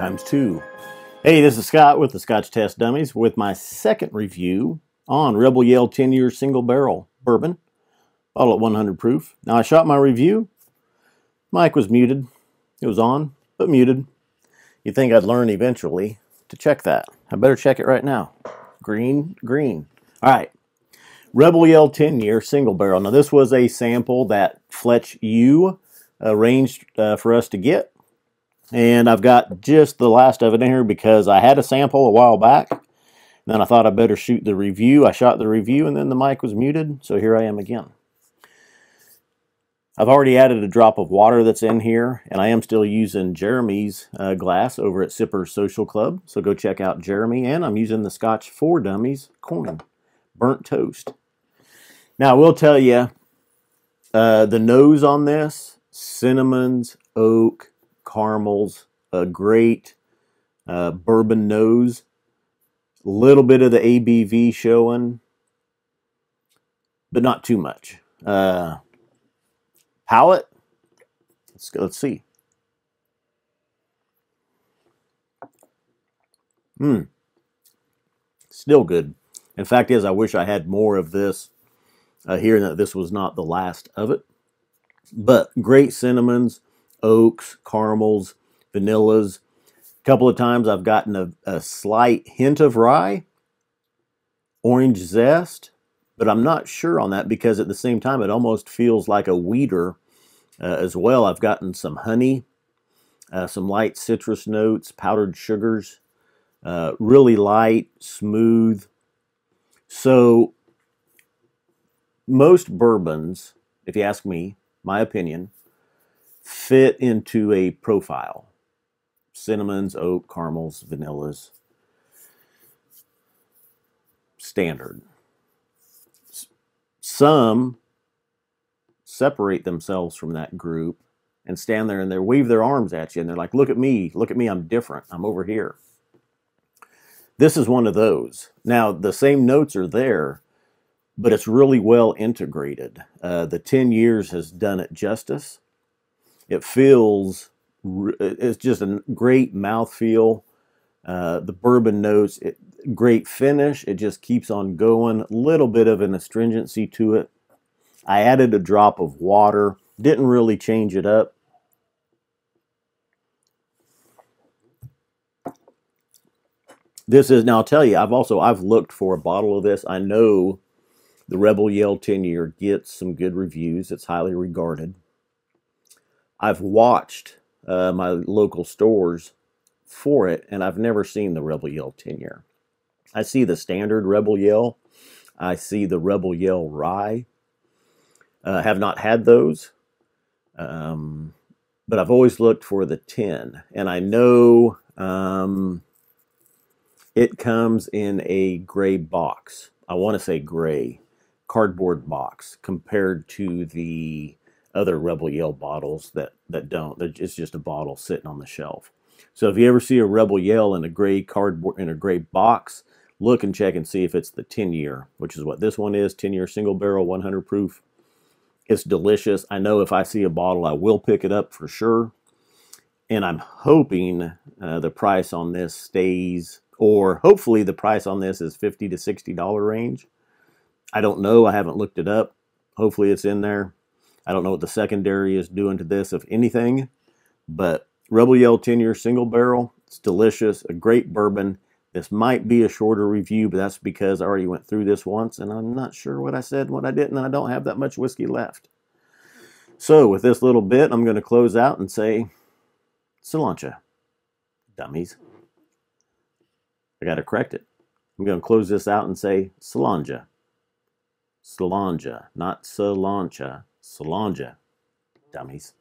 times 2. Hey, this is Scott with the Scotch Test Dummies with my second review on Rebel Yell 10-year single barrel bourbon, bottle at 100 proof. Now, I shot my review. Mic was muted. It was on, but muted. You'd think I'd learn eventually to check that. I better check it right now. Green, green. All right. Rebel Yell 10-year single barrel. Now, this was a sample that Fletch U arranged for us to get. And I've got just the last of it in here because I had a sample a while back. Then I thought I better shoot the review. I shot the review and then the mic was muted. So here I am again. I've already added a drop of water that's in here. And I am still using Jeremy's glass over at Sippers Social Club. So go check out Jeremy. And I'm using the Scotch 4 Dummies coin. Burnt toast. Now I will tell you, the nose on this, cinnamons, oak, caramels, a great bourbon nose, a little bit of the ABV showing, but not too much. Palate, let's see. Still good. In fact, I wish I had more of this here, and that this was not the last of it. But great cinnamons, oaks, caramels, vanillas. A couple of times I've gotten a slight hint of rye, orange zest, but I'm not sure on that because at the same time it almost feels like a wheater as well. I've gotten some honey, some light citrus notes, powdered sugars, really light, smooth. So most bourbons, if you ask me, my opinion, fit into a profile. Cinnamons, oak, caramels, vanillas. Standard. Some separate themselves from that group and stand there and they wave their arms at you and they're like, look at me, I'm different, I'm over here. This is one of those. Now, the same notes are there, but it's really well integrated. The 10 years has done it justice. It feels, it's just a great mouthfeel. The bourbon notes, great finish. It just keeps on going. A little bit of an astringency to it. I added a drop of water. Didn't really change it up. This is, now I'll tell you, I've looked for a bottle of this. I know the Rebel Yell 10-year gets some good reviews. It's highly regarded. I've watched my local stores for it, and I've never seen the Rebel Yell 10-year. I see the standard Rebel Yell. I see the Rebel Yell Rye. Have not had those, but I've always looked for the 10, and I know it comes in a gray box. I want to say gray, cardboard box, compared to the other Rebel Yell bottles that don't. It's just a bottle sitting on the shelf. So if you ever see a Rebel Yell in a gray cardboard, in a gray box, look and check and see if it's the 10-year, which is what this one is, 10-year single barrel, 100 proof. It's delicious. I know if I see a bottle, I will pick it up for sure. And I'm hoping the price on this stays, or hopefully the price on this is $50 to $60 range. I don't know. I haven't looked it up. Hopefully it's in there. I don't know what the secondary is doing to this, if anything. But Rebel Yell 10-year single barrel. It's delicious. A great bourbon. This might be a shorter review, but that's because I already went through this once, and I'm not sure what I said and what I didn't, and I don't have that much whiskey left. So with this little bit, I'm going to close out and say, cilantro, dummies. I got to correct it. I'm going to close this out and say cilantro. Cilantro, not cilantro. Cilantro, dummies.